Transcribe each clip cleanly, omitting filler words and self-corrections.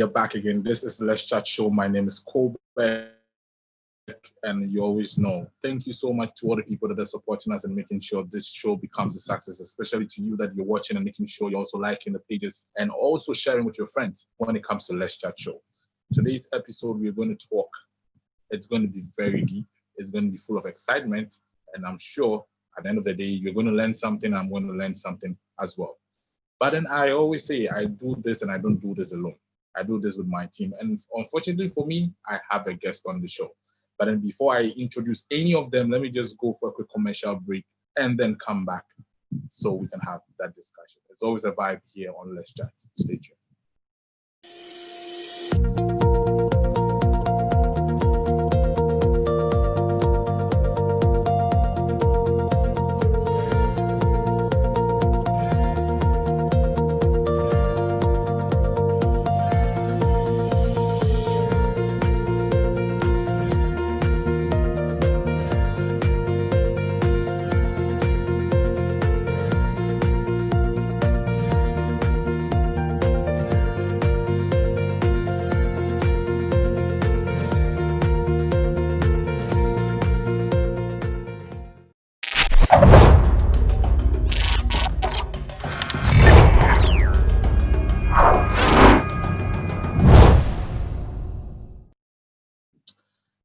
you're back again. This is Let's Chat Show. My name is Colbert, and you always know. Thank you so much to all the people that are supporting us and making sure this show becomes a success, especially to you that you're watching and making sure you're also liking the pages and also sharing with your friends when it comes to Let's Chat Show. Today's episode, we're going to talk. It's going to be very deep. It's going to be full of excitement, and I'm sure at the end of the day, you're going to learn something. I'm going to learn something as well. But then I always say I do this and I don't do this alone. I do this with my team. And unfortunately for me, I have a guest on the show. But then before I introduce any of them, let me just go for a quick commercial break and then come back so we can have that discussion. There's always a vibe here on Let's Chat. Stay tuned.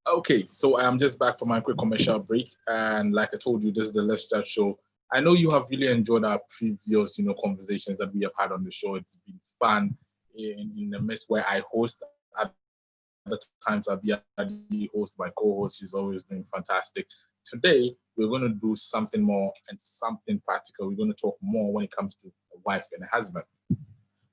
Okay, so I'm just back from my quick commercial break, and like I told you, this is the Let's Chat Show. I know you have really enjoyed our previous, conversations that we have had on the show. It's been fun in the midst where I host. At the times I'll be the host, my co-host. She's always been fantastic. Today we're going to do something more and something practical. We're going to talk more when it comes to a wife and a husband.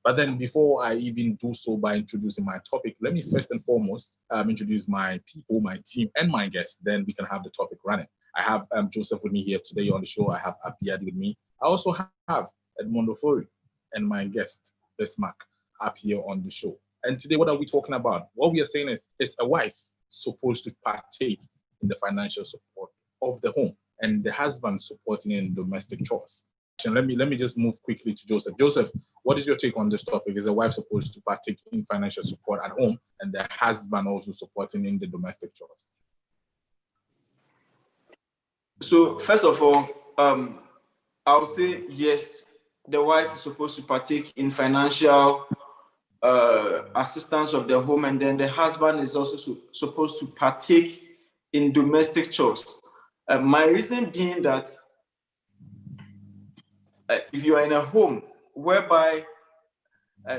But then before I even do so by introducing my topic, let me first and foremost introduce my people, my team, and my guests. Then we can have the topic running. I have Joseph with me here today on the show. I have Abiad with me. I also have Edmondo Fori and my guest, Bismarck, up here on the show. And today, what are we talking about? What we are saying is a wife supposed to partake in the financial support of the home and the husband supporting in domestic chores. Let me just move quickly to Joseph. Joseph, what is your take on this topic? Is a wife supposed to partake in financial support at home and the husband also supporting in the domestic chores? So first of all, I'll say yes, the wife is supposed to partake in financial assistance of the home, and then the husband is also supposed to partake in domestic chores. My reason being that if you are in a home whereby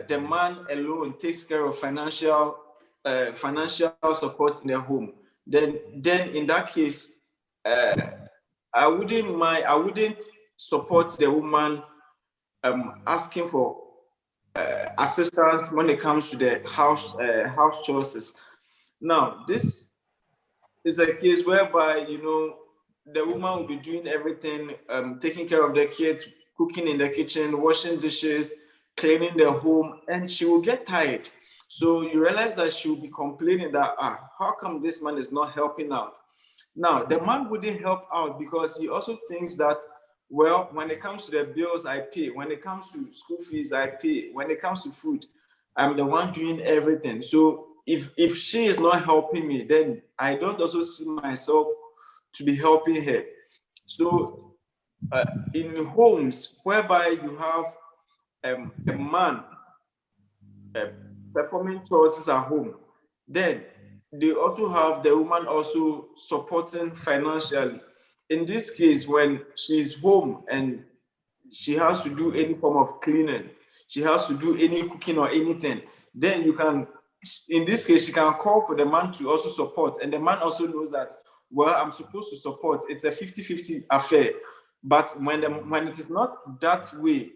the man alone takes care of financial support in the home, then in that case, I wouldn't support the woman asking for assistance when it comes to the house chores. Now, this is a case whereby the woman will be doing everything, taking care of the kids, cooking in the kitchen, washing dishes, cleaning the home, and she will get tired. So you realize that she will be complaining that, how come this man is not helping out? Now, the man wouldn't help out because he also thinks that, well, when it comes to the bills, I pay. When it comes to school fees, I pay. When it comes to food, I'm the one doing everything. So if she is not helping me, then I don't also see myself to be helping her. So in homes whereby you have a man performing chores at home, then they also have the woman also supporting financially. In this case, when she's home and she has to do any form of cleaning, she has to do any cooking or anything, then you can, in this case, she can call for the man to also support. And the man also knows that, well, I'm supposed to support. It's a 50-50 affair. But when it is not that way,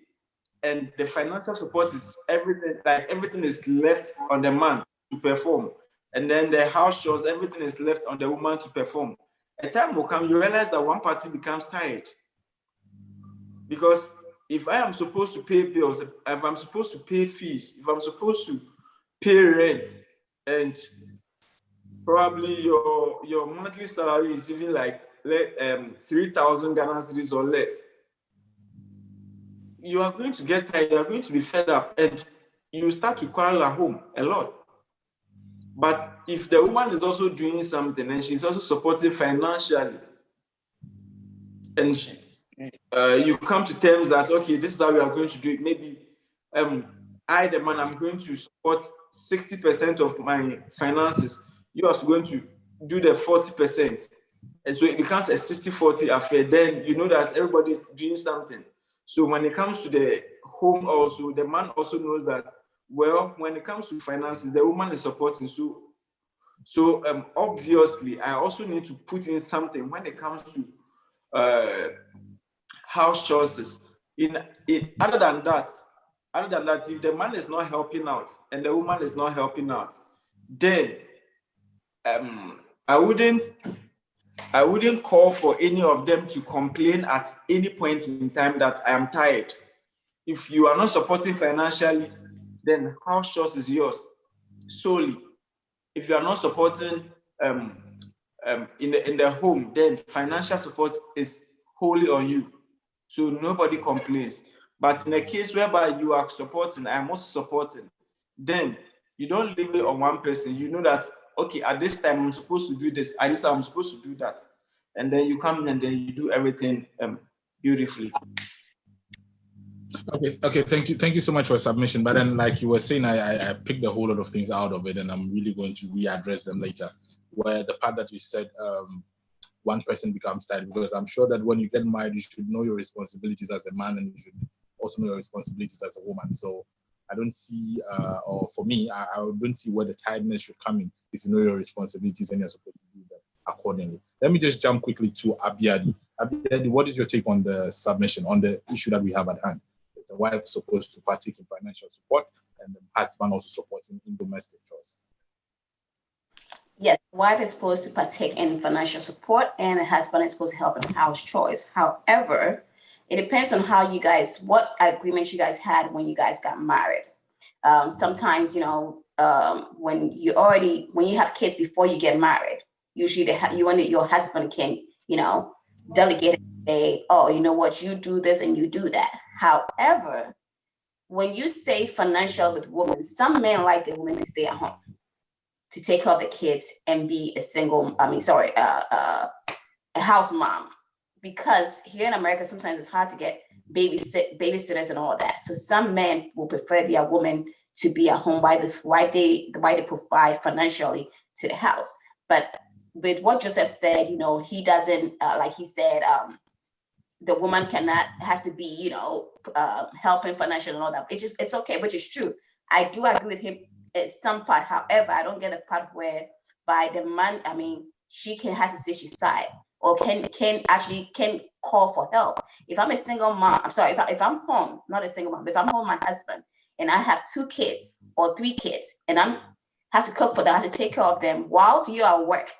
and the financial support is everything is left on the man to perform, and then the house chores, everything is left on the woman to perform, a time will come, you realize that one party becomes tired. Because if I am supposed to pay bills, if I'm supposed to pay fees, if I'm supposed to pay rent, and probably your monthly salary is even like 3,000 Ghana cedis or less, you are going to get tired, you are going to be fed up. And you start to quarrel at home a lot. But if the woman is also doing something and she's also supporting financially, and you come to terms that, okay, this is how we are going to do it. Maybe I, the man, I'm going to support 60% of my finances. You are going to do the 40%. And so it becomes a 60-40 affair. Then you know that everybody's doing something. So when it comes to the home also, the man also knows that, well, when it comes to finances, the woman is supporting. So obviously, I also need to put in something when it comes to house chores. Other than that, if the man is not helping out and the woman is not helping out, then I wouldn't call for any of them to complain at any point in time that I am tired. If you are not supporting financially, then house chores is yours solely. If you are not supporting in the home, then financial support is wholly on you. So nobody complains. But in a case whereby you are supporting, I am also supporting, then you don't leave it on one person. You know that, okay, at this time I'm supposed to do this, at this time I'm supposed to do that. And then you come in and then you do everything beautifully. Okay, thank you so much for submission. But then, like you were saying, I picked a whole lot of things out of it, and I'm really going to readdress them later. Where the part that you said, one person becomes tired, because I'm sure that when you get married, you should know your responsibilities as a man, and you should also know your responsibilities as a woman. So I don't see, or for me, I don't see where the tiredness should come in if you know your responsibilities and you're supposed to do them accordingly. Let me just jump quickly to Abiadi. Abiadi, what is your take on the submission, on the issue that we have at hand? Is the wife supposed to partake in financial support and the husband also supporting in domestic chores? Yes, the wife is supposed to partake in financial support and the husband is supposed to help in house chores. However, it depends on how you guys, what agreements you guys had when you guys got married. Sometimes, when you have kids before you get married, usually you and your husband can, delegate it and say, oh, you know what, you do this and you do that. However, when you say financial with women, some men like the women to stay at home, to take care of the kids and be a house mom. Because here in America, sometimes it's hard to get babysitters and all that. So some men will prefer their woman to be at home while they provide financially to the house. But with what Joseph said, he doesn't, like he said, the woman has to be, helping financially and all that. It's okay, which is true. I do agree with him at some part. However, I don't get the part where by the man, she has to say she's side or can call for help. If I'm a single mom, I'm sorry, if I'm home, not a single mom, but if I'm home with my husband and I have 2 kids or 3 kids and I have to cook for them, I have to take care of them while you are at work,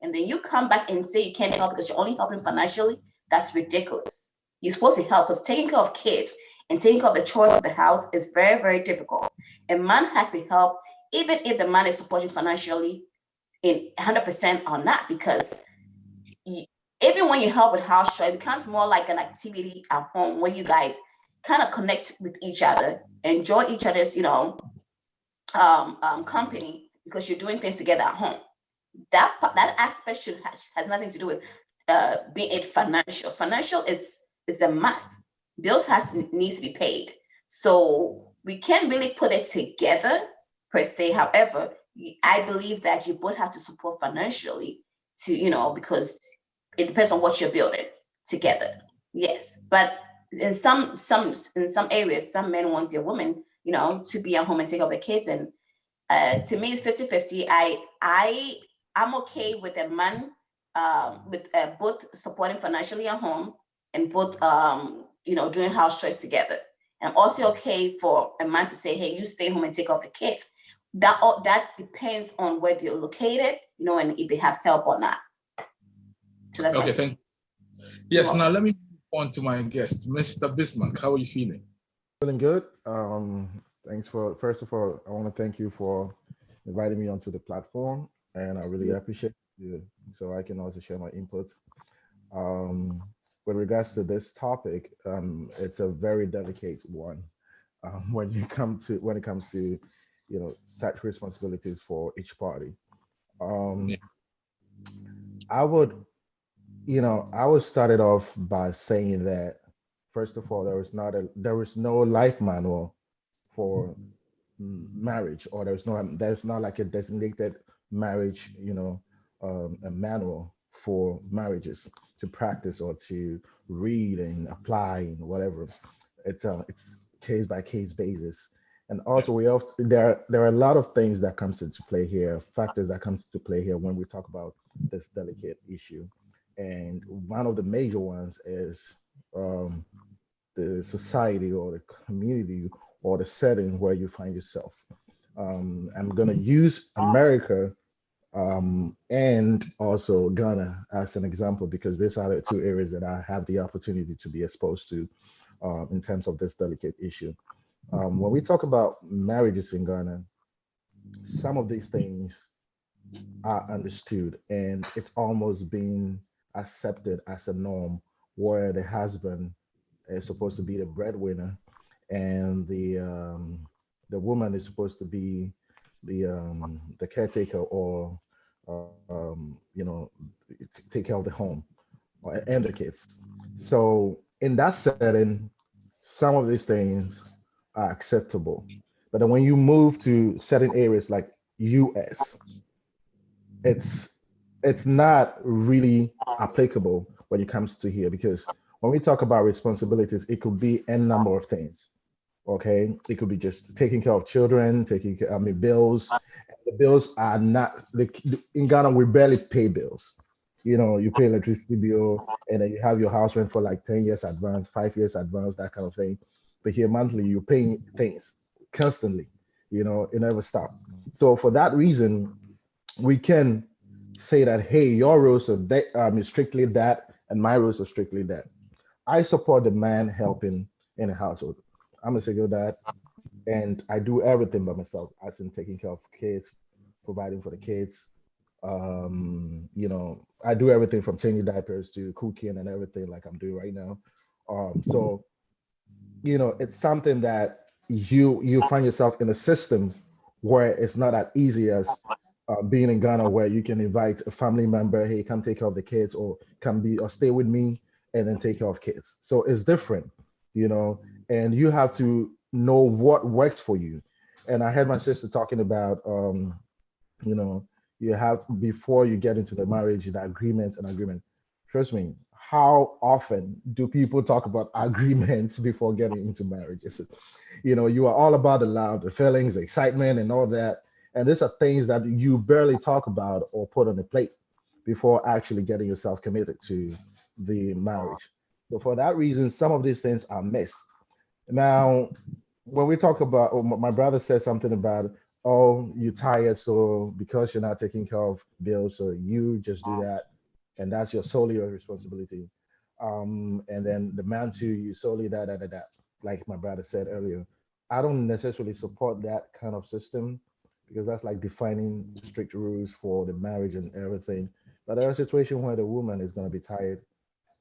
and then you come back and say you can't help because you're only helping financially, that's ridiculous. You're supposed to help, because taking care of kids and taking care of the chores of the house is very, very difficult. A man has to help, even if the man is supporting financially in 100% or not, because even when you help with house chores, it becomes more like an activity at home where you guys kind of connect with each other, enjoy each other's, company, because you're doing things together at home. That aspect has nothing to do with being it financial. Financial is a must. Bills needs to be paid. So we can't really put it together per se. However, I believe that you both have to support financially to, because it depends on what you're building together. Yes. But in some areas, some men want their women, to be at home and take care of the kids. And to me, it's 50-50. I'm okay with a man with both supporting financially at home and both doing house chores together. I'm also okay for a man to say, hey, you stay home and take care of the kids. That depends on where they're located, and if they have help or not. So that's okay, thank you. Yes, now let me move on to my guest, Mr. Bismarck. How are you feeling? Feeling good. First of all, I want to thank you for inviting me onto the platform, and I really appreciate you, so I can also share my input. With regards to this topic, it's a very delicate one. when it comes to such responsibilities for each party. Um, Yeah. I would I would start it off by saying that first of all, there is no life manual for marriage, or there's not like a designated marriage, a manual for marriages to practice or to read and apply and whatever. It's case by case basis. And Yeah. also there are a lot of things that comes into play here, factors that comes into play here when we talk about this delicate issue. And one of the major ones is um, the society or the community or the setting where you find yourself. I'm going to use America and also Ghana as an example because these are the two areas that I have the opportunity to be exposed to in terms of this delicate issue. When we talk about marriages in Ghana, some of these things are understood and it's almost been accepted as a norm where the husband is supposed to be the breadwinner and the woman is supposed to be the caretaker or take care of the home and the kids. So in that setting, some of these things are acceptable. But then when you move to certain areas like US, it's it's not really applicable when it comes to here because when we talk about responsibilities, it could be a number of things. Okay, it could be just taking care of children, taking care, I mean, bills. The bills are not in Ghana. We barely pay bills. You pay electricity bill, and then you have your house rent for like 10 years advance, 5 years advance, that kind of thing. But here monthly, you're paying things constantly. It never stops. So for that reason, we can say that hey, your rules are is strictly that, and my rules are strictly that. I support the man helping in the household. I'm a single dad, and I do everything by myself, as in taking care of kids, providing for the kids. I do everything from changing diapers to cooking and everything like I'm doing right now. So it's something that you find yourself in a system where it's not as easy as being in Ghana, where you can invite a family member, hey, come take care of the kids, or come be or stay with me, and then take care of kids. So it's different, and you have to know what works for you. And I had my sister talking about, you know, you have before you get into the marriage, the agreement and agreement. Trust me, how often do people talk about agreements before getting into marriages? You are all about the love, the feelings, the excitement, and all that. And these are things that you barely talk about or put on the plate before actually getting yourself committed to the marriage. So for that reason, some of these things are missed. Now, when we talk about, my brother said something about, oh, you're tired, so because you're not taking care of bills, so you just do that, and that's your responsibility. And then the man too, you solely that, like my brother said earlier. I don't necessarily support that kind of system because that's like defining strict rules for the marriage and everything. But there are situations where the woman is going to be tired,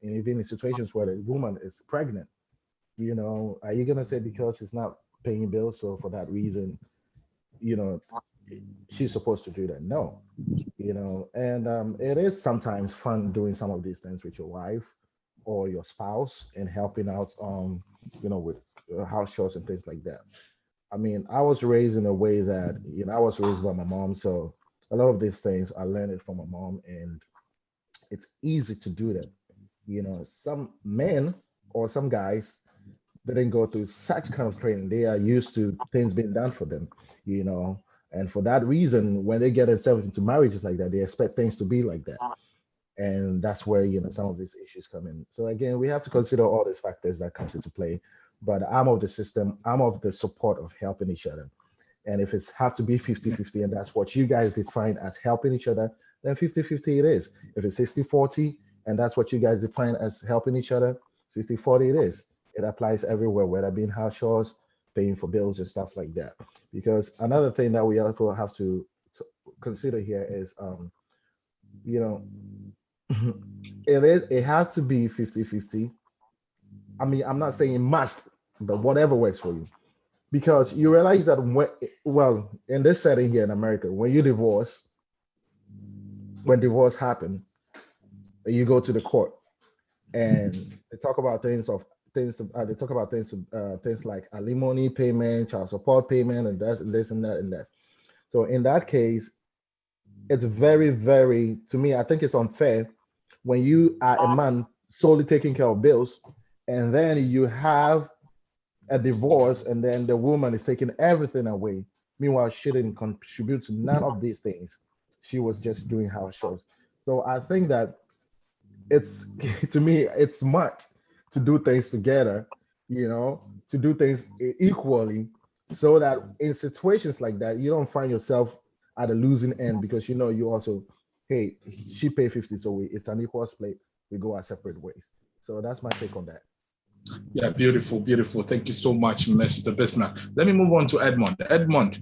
and even in situations where the woman is pregnant, are you gonna say because it's not paying bills, so for that reason, you know, she's supposed to do that? No, and it is sometimes fun doing some of these things with your wife or your spouse and helping out, with house chores and things like that. I mean, I was raised in a way that, I was raised by my mom, so a lot of these things I learned it from my mom, and it's easy to do them. Some men or some guys they didn't go through such kind of training. They are used to things being done for them, you know. And for that reason, when they get themselves into marriages like that, they expect things to be like that. And that's where, some of these issues come in. So again, we have to consider all these factors that comes into play. But I'm of the system, I'm of the support of helping each other. And if it's have to be 50-50, and that's what you guys define as helping each other, then 50-50 it is. If it's 60-40, and that's what you guys define as helping each other, 60-40 it is. It applies everywhere, whether being house chores, paying for bills and stuff like that. Because another thing that we also have to consider here is, you know, it has to be 50-50. I mean, I'm not saying it must, but whatever works for you. because you realize that well, in this setting here in America, when you divorce, when divorce happen, you go to the court and they talk about they talk about things like alimony payment, child support payment, and that's this and that and that. So in that case, it's very, very, to me, I think it's unfair when you are a man solely taking care of bills, and then you have a divorce, and then the woman is taking everything away. Meanwhile, she didn't contribute to none of these things. She was just doing house chores. So I think that it's to me, it's smart to do things together, to do things equally, so that in situations like that, you don't find yourself at a losing end because you also, hey, she paid 50, so it's an equal split. We go our separate ways. So that's my take on that. Yeah, beautiful, beautiful. Thank you so much, Mr. Bismarck. Let me move on to Edmond. Edmond,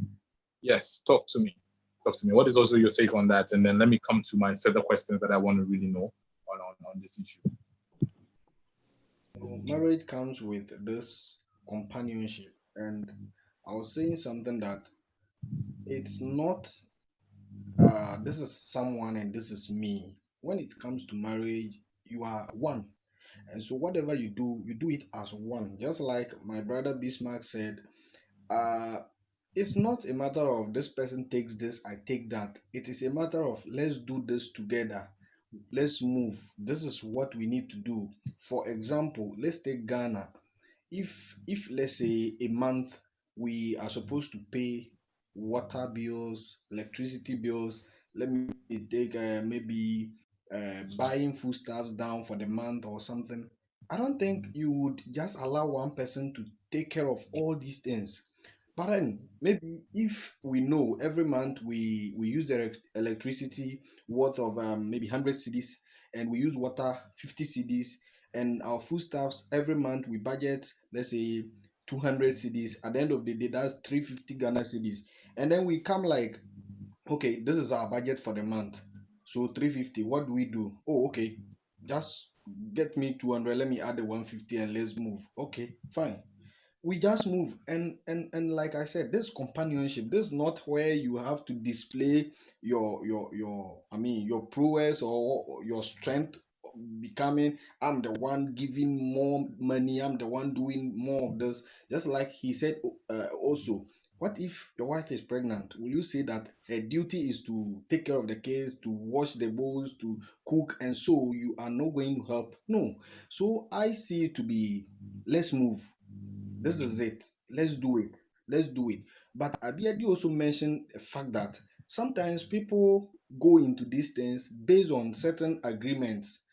yes, talk to me. Talk to me. What is also your take on that? And then let me come to my further questions that I want to really know on this issue. Marriage comes with this companionship, and I was saying something that it's not this is someone and this is me. When it comes to marriage, you are one, and so whatever you do it as one. Just like my brother Bismarck said, uh it's not a matter of this person takes this, I take that. It is a matter of let's do this together. Let's move. This is what we need to do. For example, let's take Ghana. If let's say a month we are supposed to pay water bills, electricity bills, let me take maybe buying foodstuffs down for the month or something. I don't think you would just allow one person to take care of all these things. But then maybe if we know every month we use electricity worth of maybe 100 cedis, and we use water 50 cedis, and our foodstuffs every month we budget, let's say 200 cedis. At the end of the day, that's 350 Ghana cedis. And then we come like, okay, this is our budget for the month, so 350. What do we do? Oh, okay, just get me 200, let me add the 150 and let's move. Okay, fine, we just move. And like I said, this companionship, this is not where you have to display your I mean your prowess or your strength, becoming I'm the one giving more money, I'm the one doing more of this. Just like he said, also, what if your wife is pregnant? Will you say that her duty is to take care of the kids, to wash the bowls, to cook, and so you are not going to help? No. So I see it to be, let's move, this is it, let's do it, let's do it. But Abiadi also mentioned the fact that sometimes people go into these things based on certain agreements.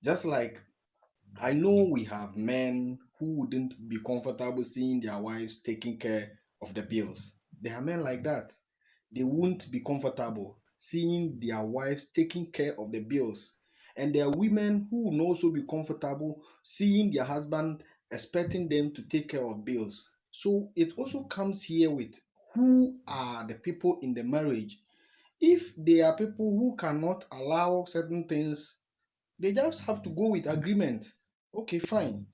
Just like I know we have men who wouldn't be comfortable seeing their wives taking care of the bills. There are men like that. They won't be comfortable seeing their wives taking care of the bills. And there are women who will also be comfortable seeing their husband expecting them to take care of bills. So it also comes here with who are the people in the marriage. If they are people who cannot allow certain things, they just have to go with agreement. Okay, fine.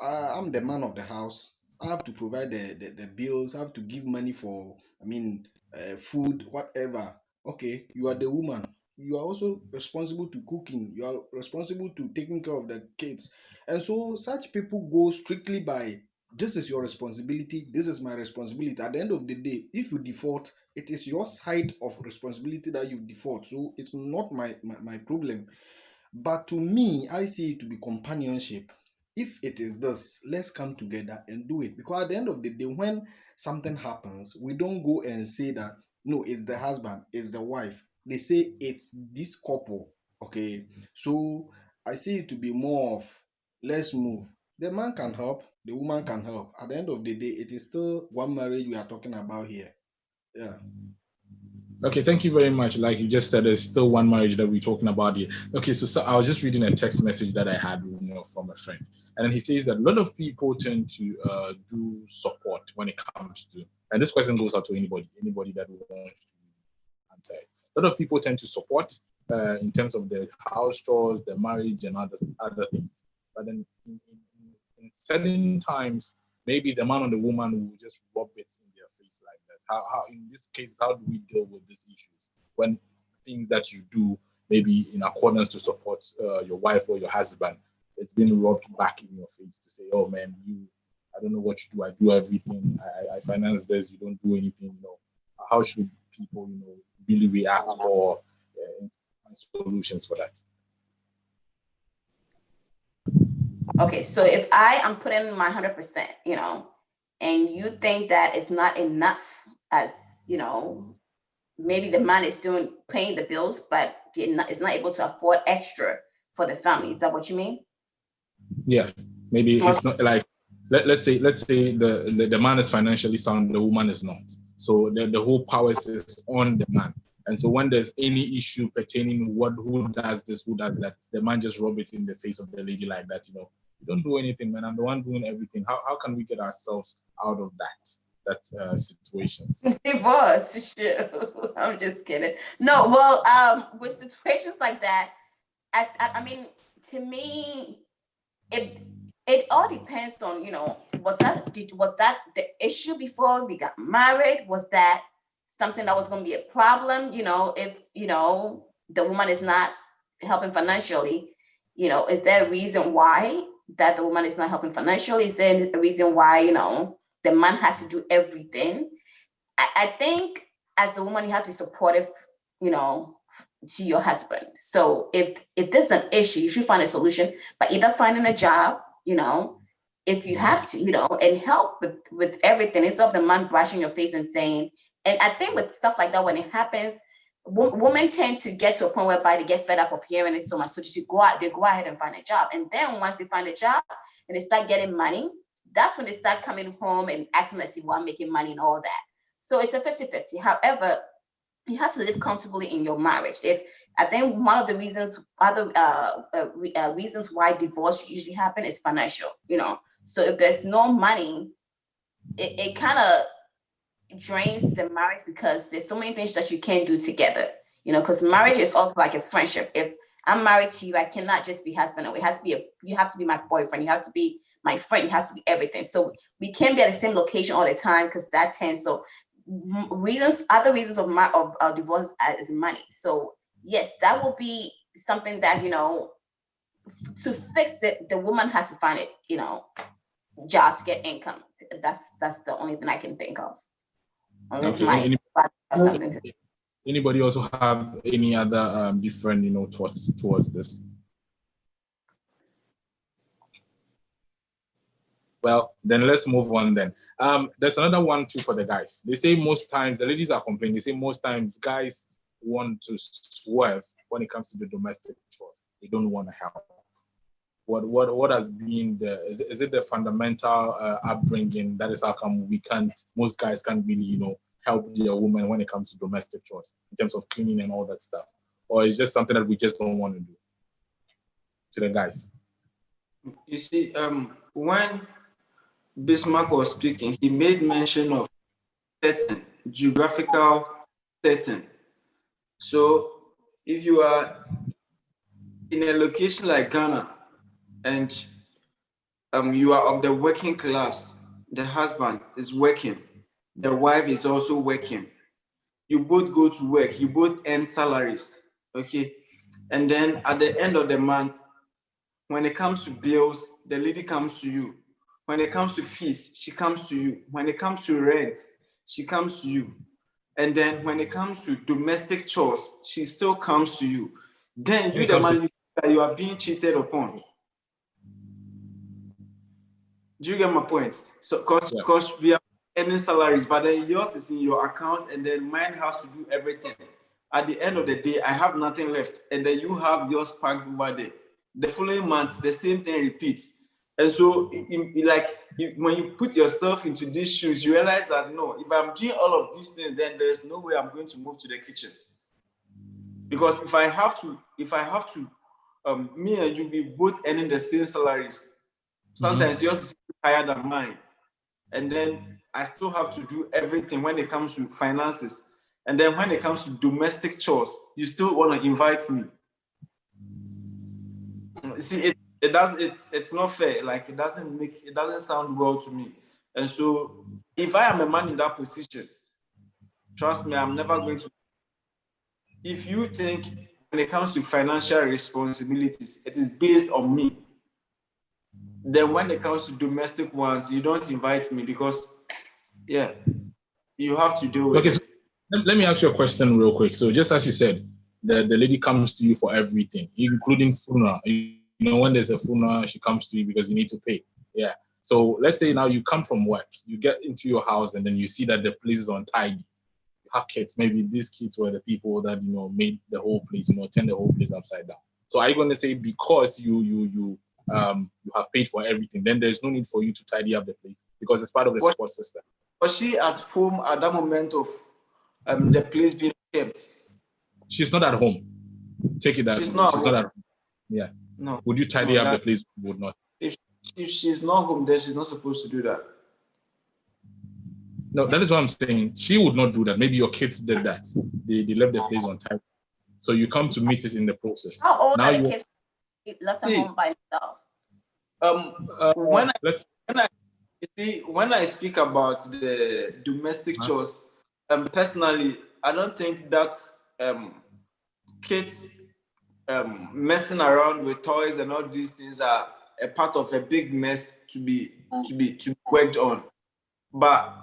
I'm the man of the house. I have to provide the bills. I have to give money for, I mean, food, whatever. Okay, you are the woman. You are also responsible to cooking. You are responsible to taking care of the kids. And so such people go strictly by, this is your responsibility. This is my responsibility. At the end of the day, if you default, it is your side of responsibility that you default. So it's not my problem. But to me, I see it to be companionship. If it is this, let's come together and do it. Because at the end of the day, when something happens, we don't go and say that, no, it's the husband, it's the wife. They say it's this couple. Okay. So I see it to be more of, let's move. The man can help, the woman can help. At the end of the day, it is still one marriage we are talking about here. Yeah. Okay, thank you very much. Like you just said, there's still one marriage that we're talking about here. Okay, so I was just reading a text message that I had, from a friend, and then he says that a lot of people tend to do support when it comes to, and this question goes out to anybody that wants to answer it. A lot of people tend to support in terms of their house chores, their marriage, and other things. But then in certain times, maybe the man or the woman will just rub it in their face like that. How in this case, how do we deal with these issues when things that you do maybe in accordance to support your wife or your husband, it's been rubbed back in your face to say, oh man, I don't know what you do. I do everything. I finance this. You don't do anything. How should people, really react or find solutions for that? Okay, so if I am putting my 100%, and you think that it's not enough, as maybe the man is paying the bills, but is not able to afford extra for the family. Is that what you mean? Yeah, maybe it's not like let's say the man is financially sound, the woman is not. So the whole power is on the man. And so when there's any issue pertaining who does this, who does that, the man just rub it in the face of the lady like that. You don't do anything, man. I'm the one doing everything. How can we get ourselves out of that situation? Divorce, sure. I'm just kidding. No, well, with situations like that, I mean, to me, it all depends on, was that the issue before we got married? Was that something that was going to be a problem? If the woman is not helping financially, is there a reason why that the woman is not helping financially? Is there a reason why the man has to do everything? I think as a woman, you have to be supportive, to your husband. So if there's an issue, you should find a solution by either finding a job, if you have to, and help with everything, instead of the man brushing your face and saying. And I think with stuff like that, when it happens, women tend to get to a point whereby they get fed up of hearing it so much, so they go ahead and find a job. And then once they find a job and they start getting money, that's when they start coming home and acting like they want making money and all that. So it's a 50-50. However, you have to live comfortably in your marriage. I think one of the reasons, reasons why divorce usually happen is financial. So if there's no money, it kind of drains the marriage, because there's so many things that you can't do together. Because marriage is also like a friendship. If I'm married to you, I cannot just be husband and wife. You have to be my boyfriend. You have to be my friend. You have to be everything. So we can't be at the same location all the time, because that tends. So other reasons of divorce is money. So yes, that will be something that to fix it, the woman has to find it, job to get income. That's the only thing I can think of. Unless anybody also have any other different thoughts towards this? Well, then let's move on then. There's another one too for the guys. They say most times, the ladies are complaining, they say most times guys want to swerve when it comes to the domestic chores. They don't want to help. What has been is it the fundamental upbringing that is how come most guys can't really, help their woman when it comes to domestic chores in terms of cleaning and all that stuff? Or is just something that we just don't want to do to the guys? You see, when Bismarck was speaking, he made mention of certain geographical setting. So if you are in a location like Ghana and you are of the working class, the husband is working, the wife is also working, you both go to work, you both earn salaries, okay? And then at the end of the month, when it comes to bills, the lady comes to you. When it comes to fees, she comes to you. When it comes to rent, she comes to you. And then when it comes to domestic chores, she still comes to you. Then you, the man, that you are being cheated upon. Do you get my point? So, because we are earning salaries, but then yours is in your account, and then mine has to do everything. At the end of the day, I have nothing left, and then you have yours packed over there. The following month, the same thing repeats. And so, when you put yourself into these shoes, you realize that no, if I'm doing all of these things, then there's no way I'm going to move to the kitchen. Because if I have to, me and you be both earning the same salaries. Sometimes yours is higher than mine, and then I still have to do everything when it comes to finances. And then when it comes to domestic chores, you still want to invite me. See, it's not fair. Like it doesn't sound well to me. And so if I am a man in that position, trust me, I'm never going to. If you think when it comes to financial responsibilities, it is based on me, then when it comes to domestic ones, you don't invite me because, yeah, you have to deal with Okay, it. so let me ask you a question real quick. So just as you said, the lady comes to you for everything, including funeral. You know, when there's a funeral, she comes to you because you need to pay. Yeah. So let's say now you come from work, you get into your house, and then you see that the place is untidy. You have kids. Maybe these kids were the people that made the whole place, turn the whole place upside down. So are you going to say because you have paid for everything, then there's no need for you to tidy up the place because it's part of the support system? Was she at home at that moment of the place being kept? She's not at home. Take it that She's way. not She's not at home. Yeah. No. Would you tidy up the place? Would not. If she's not home, then she's not supposed to do that. No, that is what I'm saying. She would not do that. Maybe your kids did that. They left the place on time. So you come to meet it in the process. How old now are the kids left at home by themselves? When I speak about the domestic chores, personally, I don't think that kids messing around with toys and all these things are a part of a big mess to be worked on. But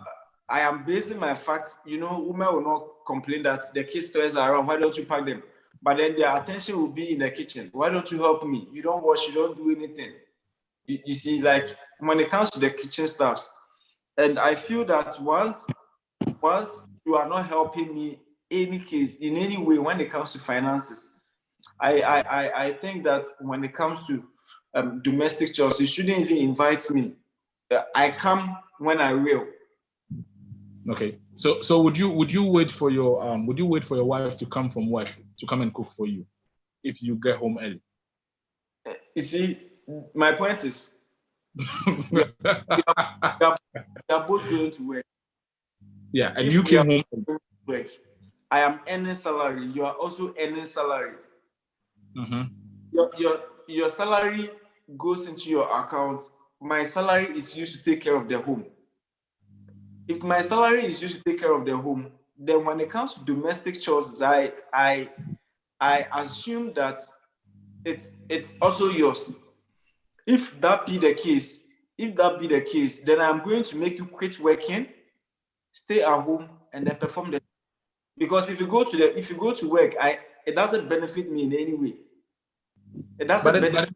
I am basing my facts. Women will not complain that the kids' toys are around. Why don't you pack them? But then their attention will be in the kitchen. Why don't you help me? You don't wash. You don't do anything. You see, like when it comes to the kitchen stuffs, and I feel that once you are not helping me in any way when it comes to finances, I think that when it comes to domestic chores, you shouldn't even invite me. I come when I will. Okay. So would you wait for your wife to come from work to come and cook for you if you get home early? You see, my point is we are both going to work. Yeah, and you came home to work. I am earning salary. You are also earning salary. Mm-hmm. Your salary goes into your account. My salary is used to take care of the home. If my salary is used to take care of the home, then when it comes to domestic chores, I assume that it's also yours. If that be the case, then I'm going to make you quit working, stay at home, and then perform the. Because if you go to work, it doesn't benefit me in any way. It doesn't benefit.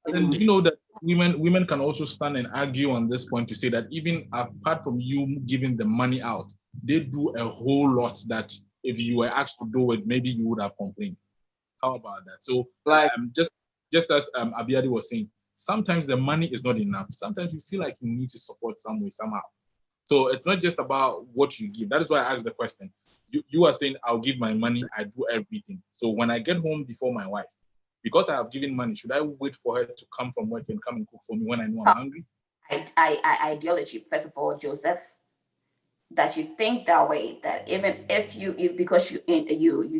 And do you know that women can also stand and argue on this point to say that even apart from you giving the money out, they do a whole lot that if you were asked to do it, maybe you would have complained. How about that? So just as Abiadi was saying, sometimes the money is not enough. Sometimes you feel like you need to support some way, somehow. So it's not just about what you give. That is why I asked the question. You are saying, I'll give my money, I do everything. So when I get home before my wife, because I have given money, should I wait for her to come from work and come and cook for me when I know I'm hungry? Ideology, first of all, Joseph, that you think that way, that even if because you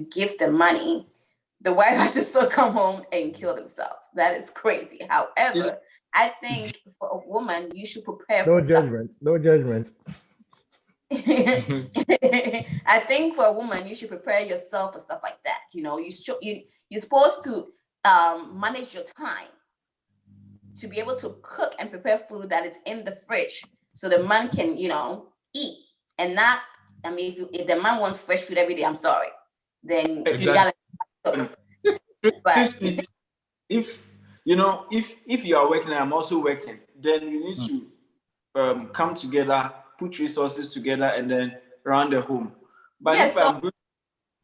give the money, the wife has to still come home and kill themselves. That is crazy. However, I think for a woman, you should prepare no for judgment. stuff. No judgment. I think for a woman, you should prepare yourself for stuff like that. You're supposed to manage your time to be able to cook and prepare food that is in the fridge, so the man can eat and not. I mean, if the man wants fresh food every day, I'm sorry, then you gotta cook. But if you are working and I'm also working, then you need to come together, put resources together, and then run the home. But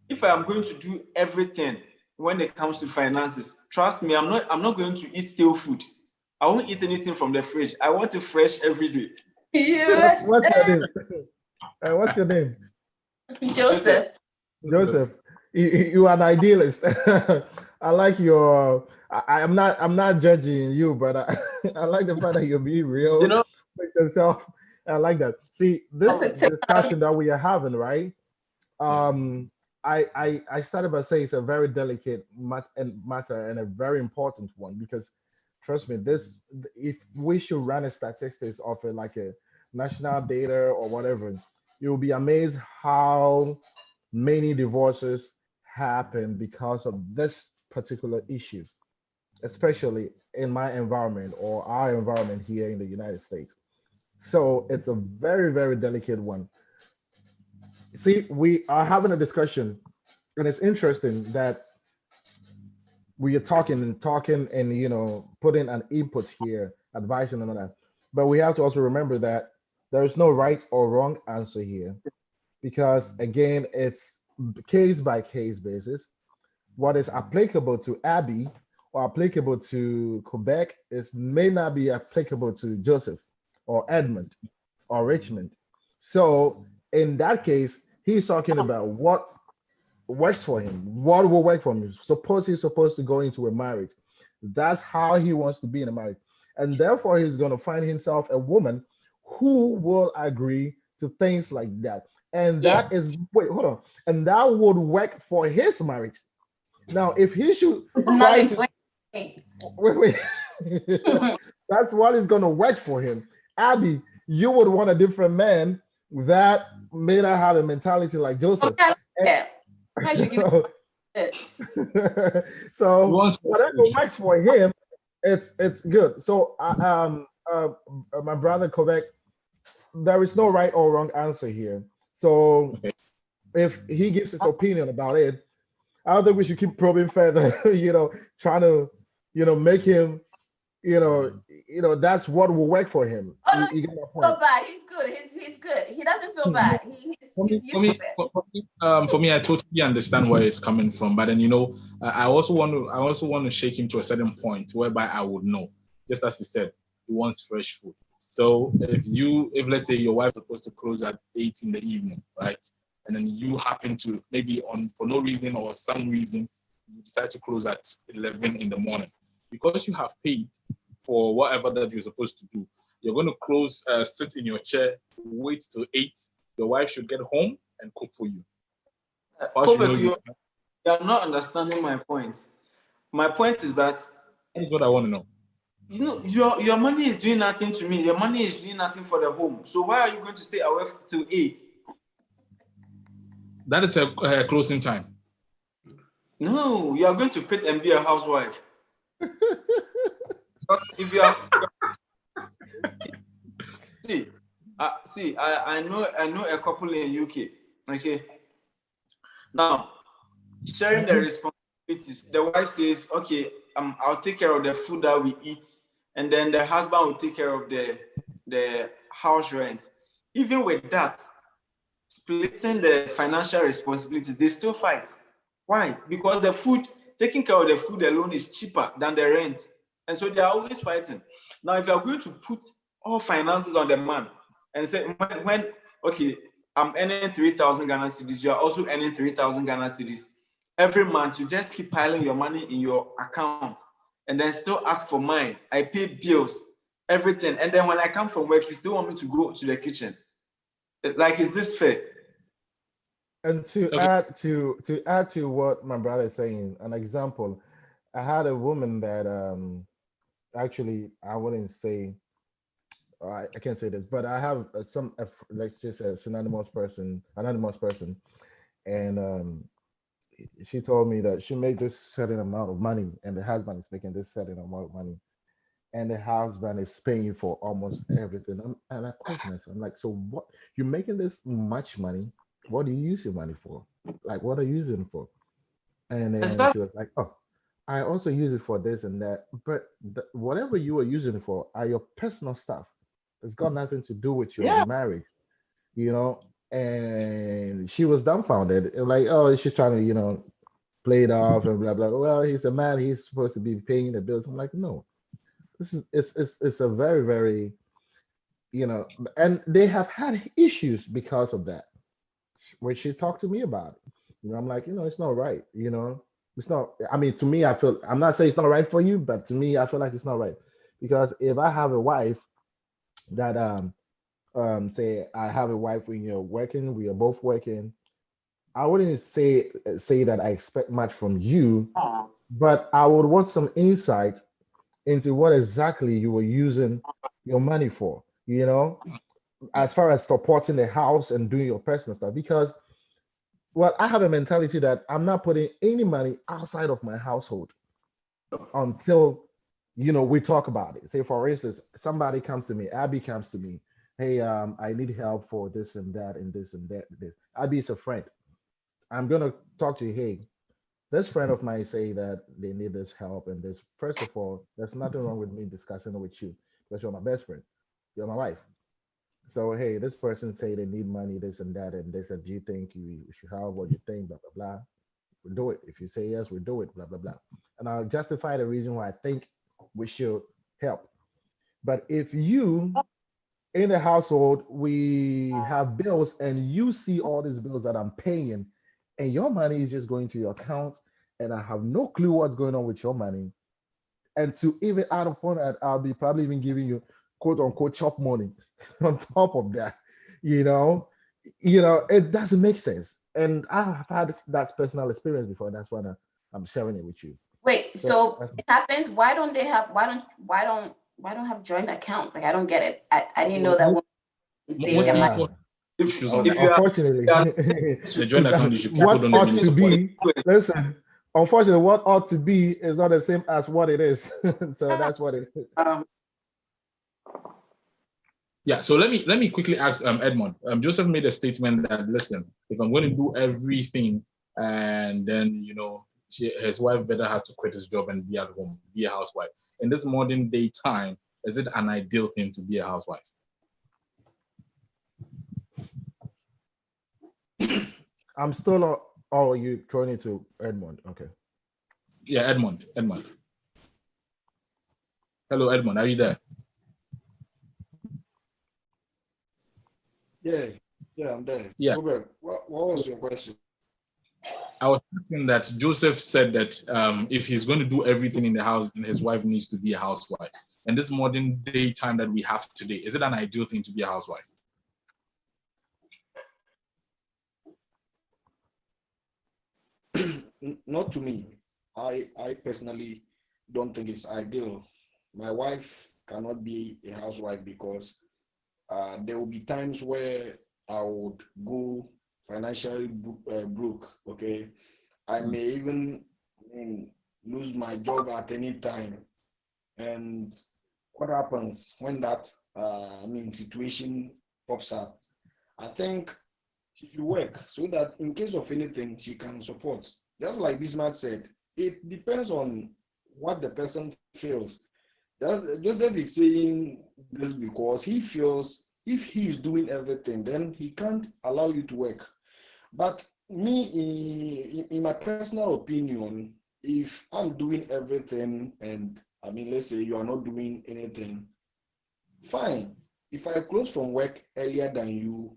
if I'm going to do everything when it comes to finances, trust me, I'm not going to eat stale food. I won't eat anything from the fridge. I want it fresh every day. What's your name? What's your name? Joseph. Joseph, you are an idealist. I like your. I'm not judging you, but I like the fact that you're being real with yourself. I like that. See, this discussion that we are having, right? I started by saying it's a very delicate matter and a very important one, because trust me, if we should run a statistics of it, like national data or whatever, you'll be amazed how many divorces happen because of this particular issue, especially in my environment or our environment here in the United States. So it's a very, very delicate one. See, we are having a discussion, and it's interesting that we are talking and talking and putting an input here, advising and all that. But we have to also remember that there is no right or wrong answer here because again, it's case by case basis. What is applicable to Abby or applicable to Quebec is may not be applicable to Joseph or Edmund or Richmond. So in that case, he's talking about what works for him, what will work for him. Suppose he's supposed to go into a marriage. That's how he wants to be in a marriage. And therefore, he's going to find himself a woman who will agree to things like that. And that is, wait, hold on. And that would work for his marriage. Now, if he should try to, wait, that's what is going to work for him. Abby, you would want a different man that may not have a mentality like Joseph. Yeah. So whatever works for him, it's good. So my brother Quebec, there is no right or wrong answer here. So if he gives his opinion about it, I don't think we should keep probing further, trying to, make him, that's what will work for him. Oh, you get my point. So bad. He's good. He's good. He doesn't feel bad. He's used to it. For me, I totally understand where it's coming from. But then, I also want to shake him to a certain point whereby I would know, just as you said, he wants fresh food. So if let's say your wife's supposed to close at 8 in the evening, right? And then you happen to maybe for no reason or some reason, you decide to close at 11 in the morning. Because you have paid for whatever that you're supposed to do, you're going to close, sit in your chair, wait till 8. Your wife should get home and cook for you. You are not understanding my point. My point is that that's what I want to know. Your money is doing nothing to me. Your money is doing nothing for the home. So why are you going to stay away till 8? That is a closing time. No, you are going to quit and be a housewife. If you are, I know a couple in UK. Okay, now sharing the responsibilities. The wife says, "Okay, I'll take care of the food that we eat," and then the husband will take care of the house rent. Even with that, splitting the financial responsibilities, they still fight. Why? Because taking care of the food alone is cheaper than the rent. And so they are always fighting. Now, if you are going to put all finances on the man and say, okay, I'm earning 3,000 Ghana cedis, you are also earning 3,000 Ghana cedis. Every month, you just keep piling your money in your account and then still ask for mine. I pay bills, everything. And then when I come from work, you still want me to go to the kitchen. Like, is this fair? And to add to what my brother is saying, an example, I had a woman that actually I wouldn't say I can't say this, but I have let's just say anonymous person, and she told me that she made this certain amount of money, and the husband is making this certain amount of money, and the husband is paying for almost everything. And I question myself, I'm like, so what? You're making this much money? What do you use your money for? Like, what are you using it for? And then she was like, oh, I also use it for this and that. But whatever you are using it for are your personal stuff. It's got nothing to do with your marriage, And she was dumbfounded. Like, oh, she's trying to, play it off and blah, blah. Well, he's a man. He's supposed to be paying the bills. I'm like, no, it's a very, very, and they have had issues because of that. When she talked to me about it, I'm like, it's not right. It's not. I mean, to me, I'm not saying it's not right for you, but to me, I feel like it's not right because if I have a wife that say I have a wife when you're working, we are both working, I wouldn't say that I expect much from you, but I would want some insight into what exactly you were using your money for. as far as supporting the house and doing your personal stuff. Because, well, I have a mentality that I'm not putting any money outside of my household until, we talk about it. Say, for instance, somebody comes to me, Abby comes to me, hey, I need help for this and that and this and that. This. Abby is a friend. I'm gonna talk to you. Hey, this friend of mine say that they need this help and this. First of all, there's nothing wrong with me discussing it with you because you're my best friend. You're my wife. So hey, this person say they need money, this and that, and they said, do you think you should have what you think, blah blah blah. We'll do it. If you say yes, we'll do it, blah blah blah. And I'll justify the reason why I think we should help. But if you in the household we have bills and you see all these bills that I'm paying and your money is just going to your account and I have no clue what's going on with your money, and to even add upon that, I'll be probably even giving you quote unquote chop money on top of that. You know, it doesn't make sense. And I have had that personal experience before. That's why I'm sharing it with you. Wait, so it happens. Why don't have joint accounts? Like, I don't get it. I didn't know that one. Unfortunately, the joint account you should what ought to be, listen, unfortunately, what ought to be is not the same as what it is. So that's what it is. Yeah, so let me quickly ask Edmond. Joseph made a statement that, listen, if I'm going to do everything, and then his wife better have to quit his job and be at home, be a housewife. In this modern day time, is it an ideal thing to be a housewife? I'm still. Oh, you throwing it to Edmond? Okay. Yeah, Edmond. Hello, Edmond. Are you there? Yeah, I'm there. Yeah. Robert, what was your question? I was thinking that Joseph said that if he's going to do everything in the house, then his wife needs to be a housewife. And this modern day time that we have today, is it an ideal thing to be a housewife? Not to me. I personally don't think it's ideal. My wife cannot be a housewife because there will be times where I would go financially broke. Okay, I may even lose my job at any time. And what happens when that situation pops up? I think she should work so that in case of anything she can support. Just like Bismarck said, it depends on what the person feels. Joseph is saying this because he feels if he is doing everything, then he can't allow you to work. But me, in my personal opinion, if I'm doing everything and let's say you are not doing anything, fine. If I close from work earlier than you,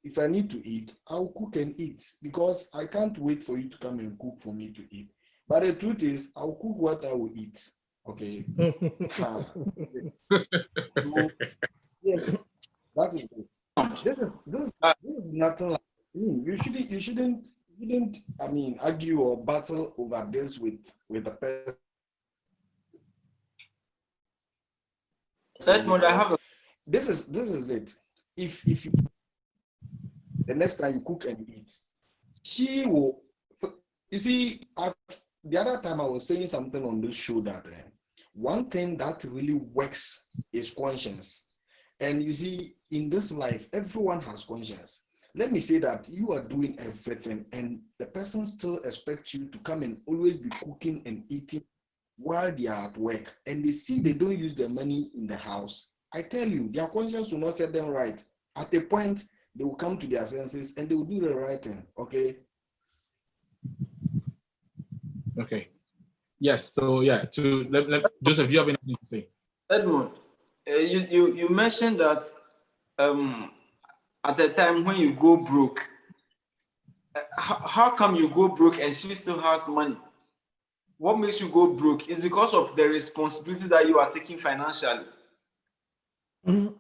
if I need to eat, I'll cook and eat because I can't wait for you to come and cook for me to eat. But the truth is, I'll cook what I will eat. Okay. So, yes, that is it. This is nothing like you shouldn't argue or battle over this with a person. This is it. If you the next time you cook and eat, she will. So, you see, the other time I was saying something on this show that one thing that really works is conscience. And you see, in this life, everyone has conscience. Let me say that you are doing everything and the person still expects you to come and always be cooking and eating while they are at work, and they see they don't use their money in the house. I tell you, their conscience will not set them right. At a point, they will come to their senses and they will do the right thing. Okay. Okay. Yes. So yeah. Joseph, do you have anything to say? Edmund, you mentioned that at the time when you go broke, how come you go broke and she still has money? What makes you go broke is because of the responsibilities that you are taking financially. Mm-hmm.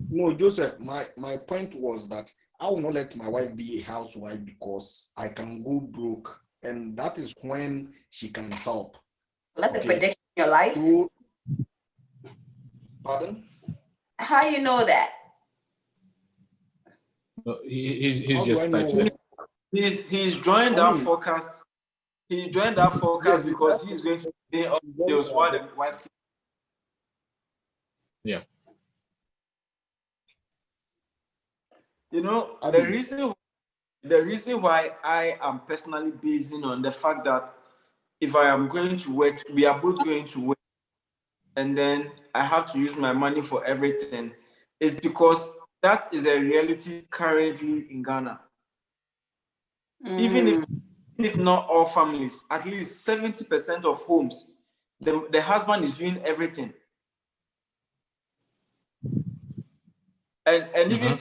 No, Joseph, my point was that I will not let my wife be a housewife because I can go broke, and that is when she can help. That's a prediction in your life. So, pardon? How you know that? No, he's How do I just know titling. what? He's drawing that forecast. He joined that forecast Yes, because he's going to pay all the bills while the wife. Yeah. You know, Abi. the reason why I am personally basing on the fact that if I am going to work, we are both going to work, and then I have to use my money for everything, is because that is a reality currently in Ghana. Even if not all families, at least 70% of homes, the husband is doing everything. And even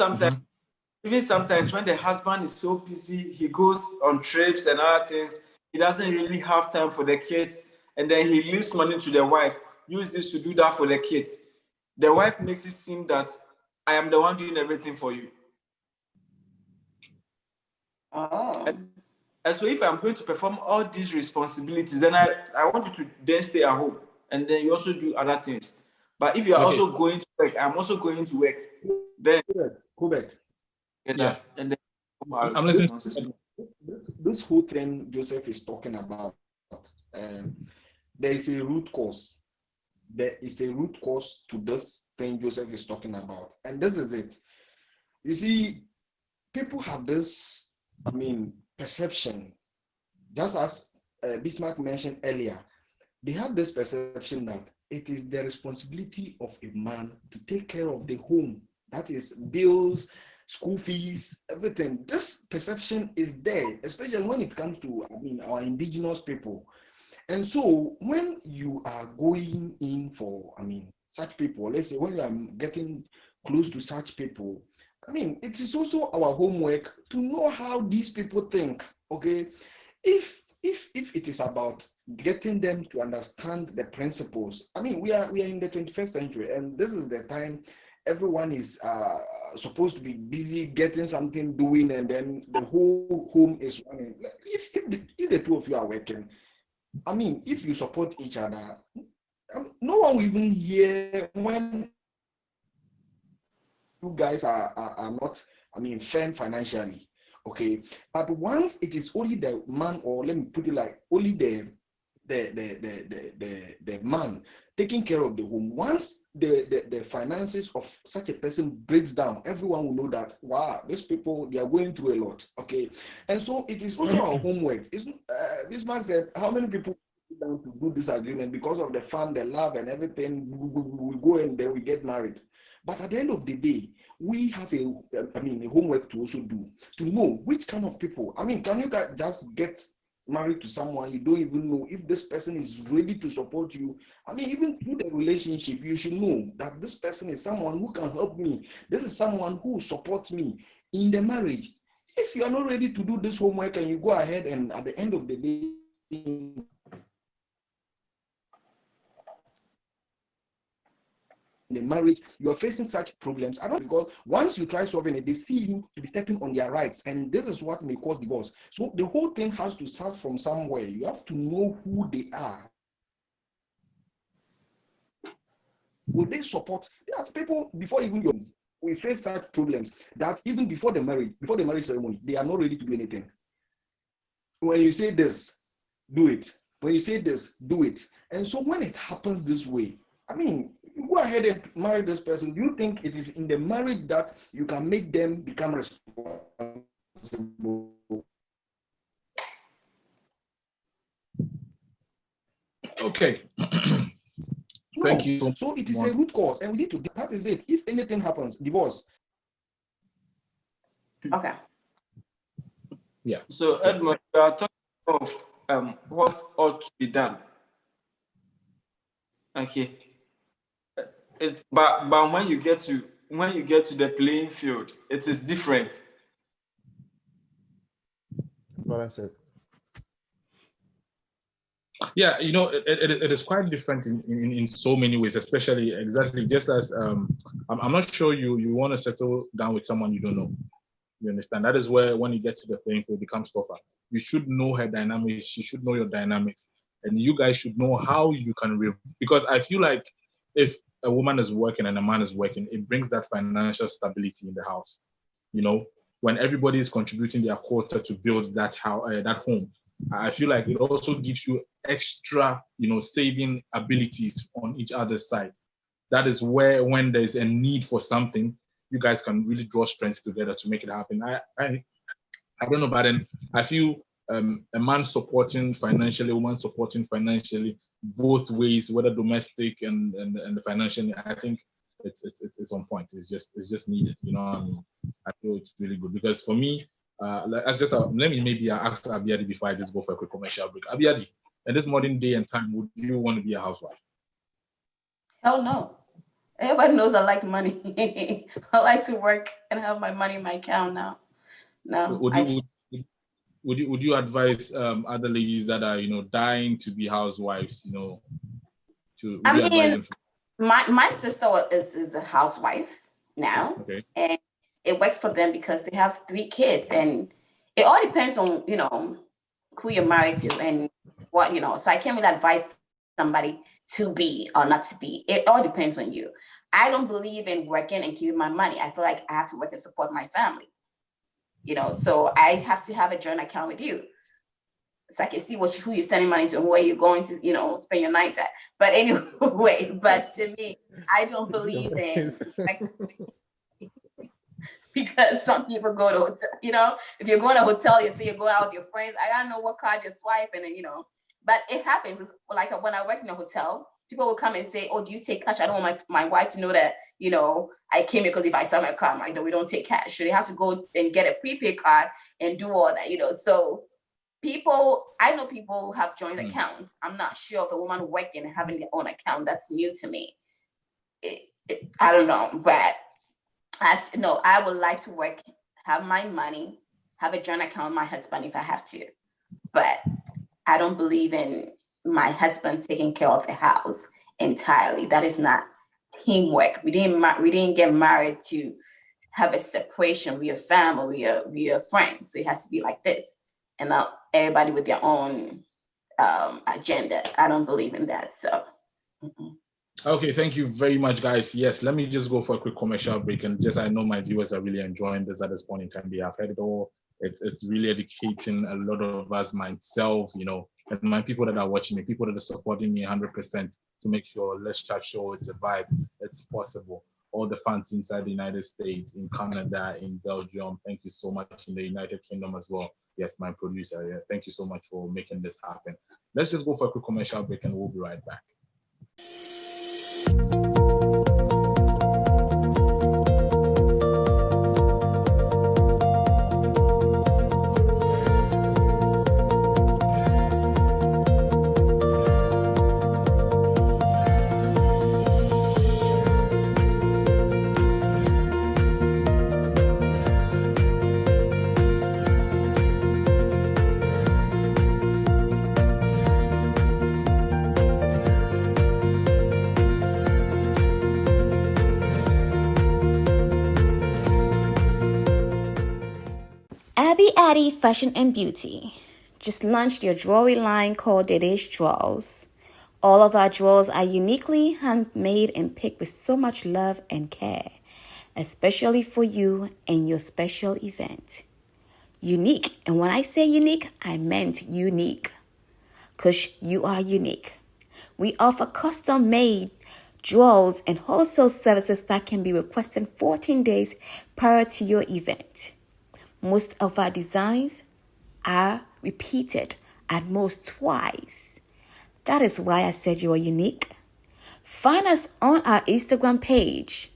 sometimes when the husband is so busy, he goes on trips and other things, he doesn't really have time for the kids, and then he leaves money to the wife, use this to do that for the kids. The wife makes it seem that I am the one doing everything for you. Oh. And so if I'm going to perform all these responsibilities, then I want you to then stay at home, and then you also do other things. But if you are also going to work, I'm also going to work. Then Quebec. Yeah. And then I'm listening. This whole thing Joseph is talking about, there is a root cause. There is a root cause to this thing Joseph is talking about, and this is it. You see, people have this, perception, just as Bismarck mentioned earlier. They have this perception that it is the responsibility of a man to take care of the home. That is bills, school fees, everything. This perception is there, especially when it comes to our indigenous people. And so when you are going in for, such people, let's say when you are getting close to such people, it is also our homework to know how these people think, okay? If it is about getting them to understand the principles, we are in the 21st century, and this is the time everyone is supposed to be busy getting something doing, and then the whole home is running. If the two of you are working, if you support each other, no one will even hear when you guys are not, firm financially, okay? But once it is only the man, or let me put it like only the man taking care of the home, once the finances of such a person breaks down, everyone will know that, wow, these people, they are going through a lot, okay? And so it is also our homework. This man said, how many people down to do this agreement because of the fun, the love, and everything? We go and then we get married. But at the end of the day, we have a homework to also do, to know which kind of people. Can you just get married to someone you don't even know if this person is ready to support you? Even through the relationship, you should know that this person is someone who can help me. This is someone who supports me in the marriage. If you are not ready to do this homework and you go ahead and at the end of the day, the marriage, you're facing such problems. I don't, because once you try solving it, they see you to be stepping on their rights, and this is what may cause divorce. So the whole thing has to start from somewhere. You have to know who they are. Will they support? There's people before even you, we face such problems that even before the marriage ceremony, they are not ready to do anything. When you say this, do it. When you say this, do it. And so when it happens this way, you go ahead and marry this person. Do you think it is in the marriage that you can make them become responsible? Okay. No. Thank you. So it is a root cause, and we need to. That is it. If anything happens, divorce. Okay. Yeah. So Edmund, you are talking of what ought to be done. Okay. But when you get to the playing field, it is different. Well, that's it. Yeah, it is quite different in so many ways, especially exactly just as I'm not sure you want to settle down with someone you don't know. You understand? That is where when you get to the playing field, it becomes tougher. You should know her dynamics. She should know your dynamics, and you guys should know how you can because I feel like if a woman is working and a man is working, it brings that financial stability in the house. You know, when everybody is contributing their quota to build that house, that home, I feel like it also gives you extra, saving abilities on each other's side. That is where, when there's a need for something, you guys can really draw strength together to make it happen. I don't know, but then I feel a man supporting financially, a woman supporting financially, both ways, whether domestic and the financial, I think it's on point. It's just needed. You know what I mean? I feel it's really good because for me, let me maybe ask Abiadi before I just go for a quick commercial break. Abiadi, in this modern day and time, would you want to be a housewife? Hell no. Everybody knows I like money. I like to work and have my money in my account now. No. Would you advise other ladies that are dying to be housewives? Advise them to? My sister is a housewife now, okay, and it works for them because they have 3 kids, and it all depends on who you're married to and what So I can't really advise somebody to be or not to be. It all depends on you. I don't believe in working and keeping my money. I feel like I have to work and support my family. So I have to have a joint account with you, so I can see who you're sending money to and where you're going to, spend your nights at. But anyway, but to me, I don't believe in because some people go to hotel, if you're going to a hotel, you say you're going out with your friends. I gotta know what card you're swiping, and but it happens. Like when I worked in a hotel, people will come and say, "Oh, do you take cash?" I don't want my wife to know that I came here because if I sell my car, I'm like, no, we don't take cash. So they have to go and get a prepaid card and do all that, So I know people have joint accounts. I'm not sure if a woman working and having their own account, that's new to me. I don't know, but I would like to work, have my money, have a joint account with my husband if I have to. But I don't believe in my husband taking care of the house entirely. That is not teamwork. We didn't get married to have a separation. We are family. We are friends. So it has to be like this, and not everybody with their own agenda. I don't believe in that. So. Okay, thank you very much, guys. Yes, let me just go for a quick commercial break, and I know my viewers are really enjoying this at this point in time. They have heard it all. It's really educating a lot of us, myself, and my people that are watching me, people that are supporting me 100% to make sure Let's Chat Show, it's a vibe, it's possible. All the fans inside the United States, in Canada, in Belgium, thank you so much, in the United Kingdom as well. Yes, my producer, yeah, thank you so much for making this happen. Let's just go for a quick commercial break and we'll be right back. Addy Fashion and Beauty just launched your jewelry line called Dede's Drawers. All of our drawers are uniquely handmade and picked with so much love and care, especially for you and your special event. Unique, and when I say unique, I meant unique, because you are unique. We offer custom-made drawers and wholesale services that can be requested 14 days prior to your event. Most of our designs are repeated at most twice. That is why I said you are unique. Find us on our Instagram page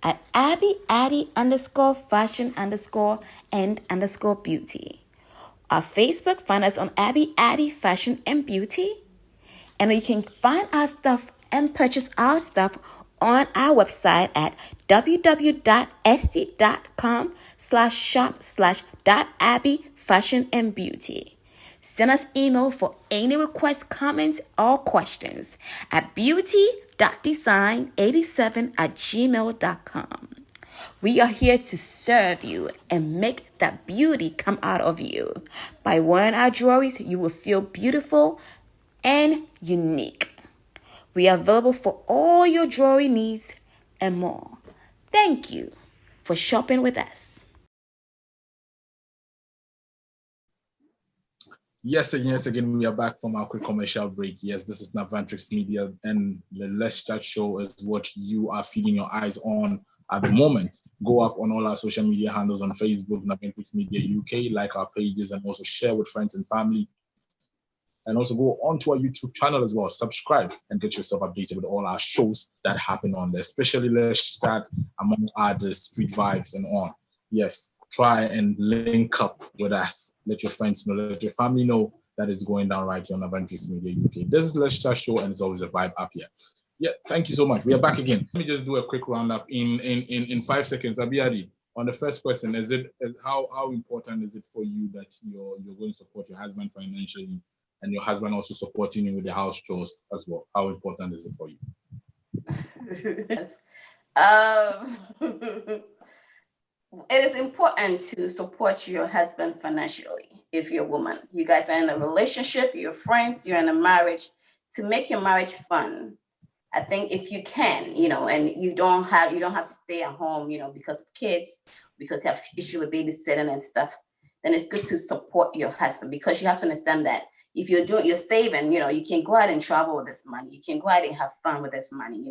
at ABByAddy_fashion_and_beauty. Our Facebook, find us on Abby Addy Fashion and Beauty. And you can find our stuff and purchase our stuff on our website at www.etsy.com/shop/.abbyfashionandbeauty. Send us email for any requests, comments, or questions at beauty.design87@gmail.com. We are here to serve you and make that beauty come out of you. By wearing our jewelry, you will feel beautiful and unique. We are available for all your jewelry needs and more. Thank you for shopping with us. Yes, again, we are back from our quick commercial break. Yes, this is Navantrix Media, and the Let's Chat show is what you are feeding your eyes on at the moment. Go up on all our social media handles on Facebook, Navantrix Media UK, like our pages, and also share with friends and family. And also go onto our YouTube channel as well. Subscribe and get yourself updated with all our shows that happen on there, especially Let's Chat, among others, Street Vibes, and on. Yes, try and link up with us. Let your friends know, let your family know that is going down right here on Adventures Media UK. This is Let's Chat show, and it's always a vibe up here. Yeah, thank you so much. We are back again. Let me just do a quick roundup in 5 seconds. Abiadi, on the first question, how important is it for you that you're going to support your husband financially, and your husband also supporting you with the house chores as well? How important is it for you? Yes. It is important to support your husband financially if you're a woman. You guys are in a relationship, you're friends, you're in a marriage, to make your marriage fun. I think if you can, and you don't have to stay at home, because of kids, because you have issue with babysitting and stuff, then it's good to support your husband, because you have to understand that if you're saving, you can go out and travel with this money. You can go out and have fun with this money,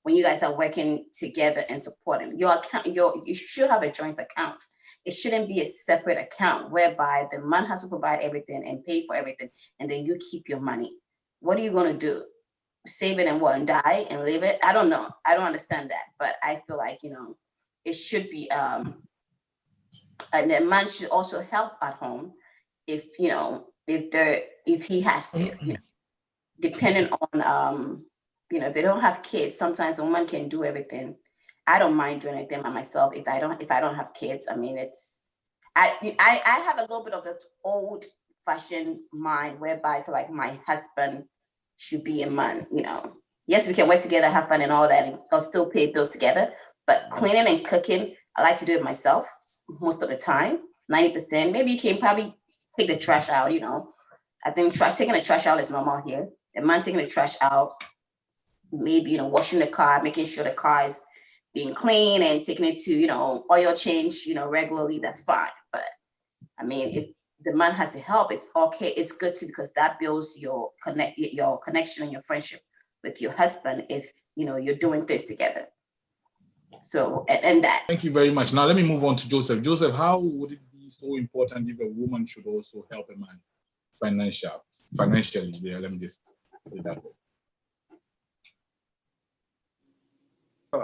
when you guys are working together and supporting your account. You should have a joint account. It shouldn't be a separate account whereby the man has to provide everything and pay for everything, and then you keep your money. What are you going to do? Save it and what, and die and leave it? I don't know. I don't understand that, but I feel like, it should be, and the man should also help at home if, if he has to, depending on, if they don't have kids. Sometimes a woman can do everything. I don't mind doing anything by myself if I don't have kids. I mean, I have a little bit of the old fashioned mind whereby I feel like my husband should be a man. Yes, we can work together, have fun and all that, and I'll still pay bills together. But cleaning and cooking, I like to do it myself most of the time, 90%. Maybe you can probably take the trash out. I think taking the trash out is normal here. The man taking the trash out, maybe, washing the car, making sure the car is being clean and taking it to, oil change, regularly, that's fine. But I mean, if the man has to help, it's okay. It's good too, because that builds your connection and your friendship with your husband if, you're doing things together. So, and that. Thank you very much. Now let me move on to Joseph. Joseph, how would it be so important if a woman should also help a man financially? Let me just say that.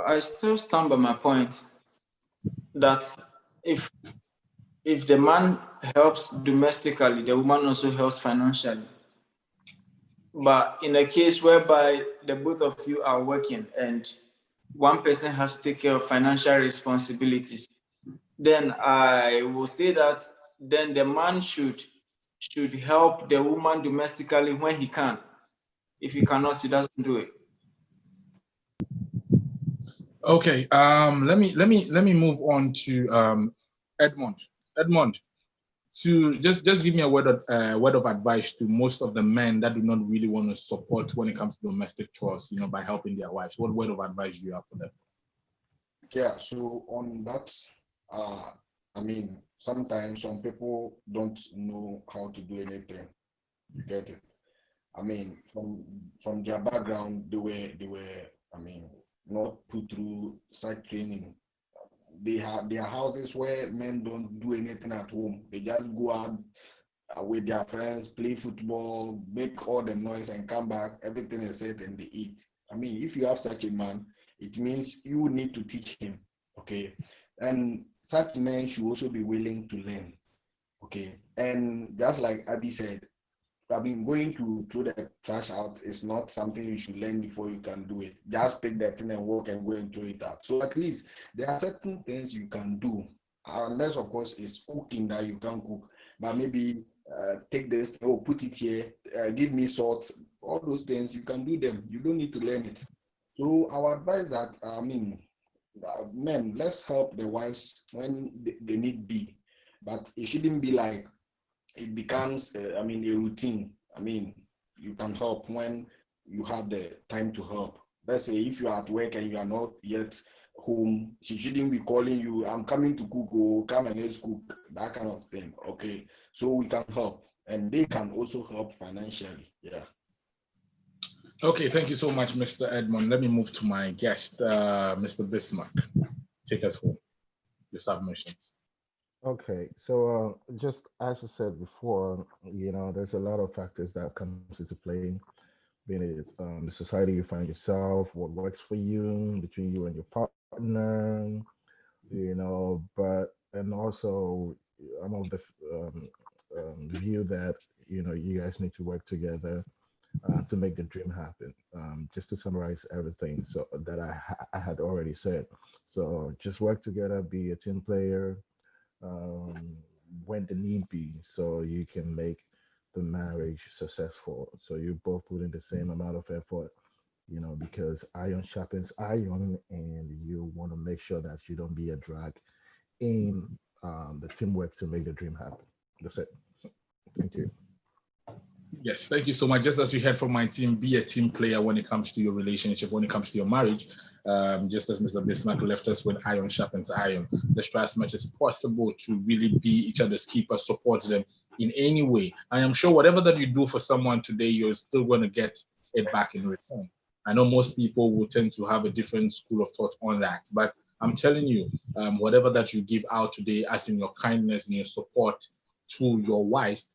I still stand by my point that if the man helps domestically, the woman also helps financially. But in a case whereby the both of you are working and one person has to take care of financial responsibilities, then I will say that then the man should help the woman domestically when he can. If he cannot, he doesn't do it. Okay. Let me move on to Edmond. Edmond, to just give me a word of advice to most of the men that do not really want to support when it comes to domestic chores, by helping their wives. What word of advice do you have for them? Yeah, so on that, I mean, sometimes some people don't know how to do anything. You get it? I mean, from their background, they were, I mean, not put through such training. They have their houses where men don't do anything at home. They just go out with their friends, play football, make all the noise, and come back. Everything is set and they eat. I mean, if you have such a man, it means you need to teach him. Okay, and such men should also be willing to learn. Okay, and just like Abby said, I mean, going to throw the trash out is not something you should learn before you can do it. Just pick that thing and walk and go and throw it out. So at least there are certain things you can do, unless of course it's cooking that you can cook. But maybe take this, put it here, give me salt. All those things you can do them. You don't need to learn it. So I would advise that, I mean, men, let's help the wives when they need be, but it shouldn't be like it becomes, I mean, a routine. I mean, you can help when you have the time to help. Let's say if you are at work and you are not yet home, she shouldn't be calling you, I'm coming to cook, or come and let's cook, that kind of thing. Okay, so we can help, and they can also help financially. Yeah. Okay, thank you so much, Mr. Edmond. Let me move to my guest, Mr. Bismarck. Take us home. Your submissions. Okay, so just as I said before, there's a lot of factors that comes into play. Being it the society you find yourself, what works for you between you and your partner, but and also I'm of the view that you guys need to work together to make the dream happen. Just to summarize everything so that I had already said. So just work together, be a team player, um, when the need be, so you can make the marriage successful. So you both put in the same amount of effort, because iron sharpens iron, and you want to make sure that you don't be a drag in the teamwork to make the dream happen. That's it. Thank you. Yes, thank you so much. Just as you heard from my team, be a team player when it comes to your relationship, when it comes to your marriage. Just as Mr. Bismarck left us with iron sharpens iron, let's try as much as possible to really be each other's keeper, support them in any way. I am sure whatever that you do for someone today, you're still going to get it back in return. I know most people will tend to have a different school of thought on that, but I'm telling you, whatever that you give out today, as in your kindness and your support to your wife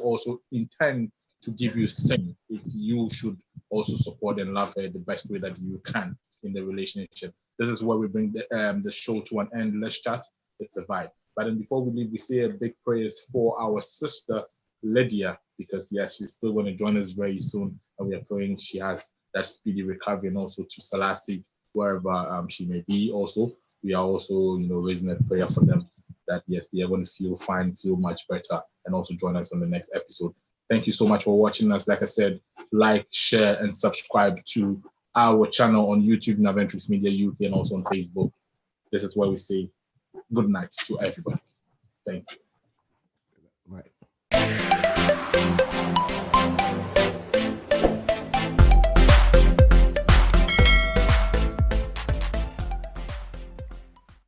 also in turn to give you same if you should also support and love her the best way that you can in the relationship. This is where we bring the show to an end. Let's chat. It's a vibe. But then before we leave, we say a big prayers for our sister Lydia, because yes, she's still going to join us very soon, and we are praying she has that speedy recovery, and also to Selassie wherever she may be. Also, we are also raising a prayer for them that yes, they are going to feel fine, feel much better, and also join us on the next episode. Thank you so much for watching us. Like I said, like, share, and subscribe to our channel on YouTube, Naventrix Media UK, and also on Facebook. This is where we say good night to everybody. Thank you.